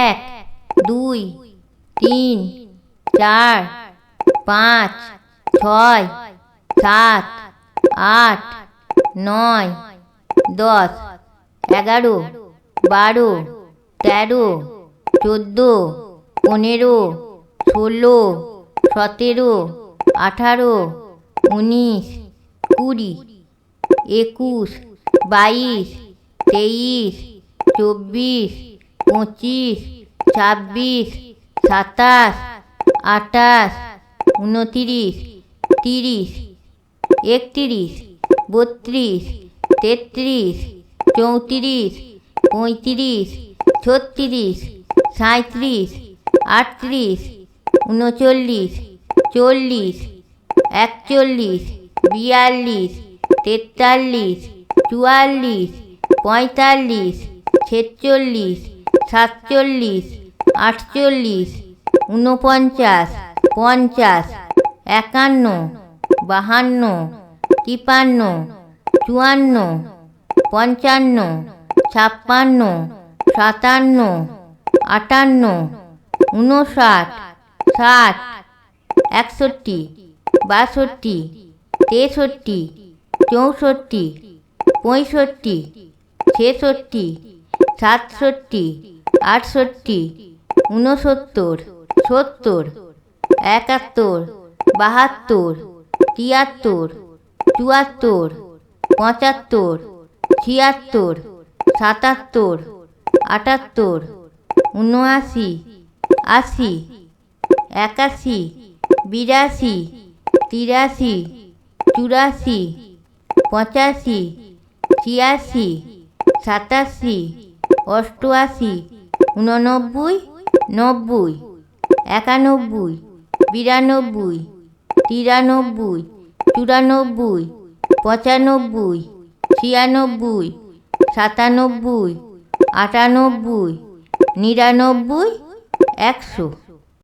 এক, দুই, তিন, চার, পাঁচ, ছয়, সাত, আট, নয়, 10, 11, 12, 13, 14, 15, 16, 17, 18, 19, 20, 21, 22, 23, 24, 25, 26, 27, 28, 29, 30, 31, 32, 33, 34, 35, 36, 37, 38, 39, 40, 41, 42, 43, 44, 45, 46, 47, 48, 49, 50, 51, 52, 53, 54, 55, 56, 57, 58, 59, 60, 61, 62, 63, 64, 65, 66, 67, 68, 69, 70, 71, 72, 73, 74, 75, 76, 77, 78, 79, 80, 81, 82, 83, 84, 85, 86, 87, 88, 89, 90, 91, 92, 93, 94, 95, 96, 97, 98, 99, 100।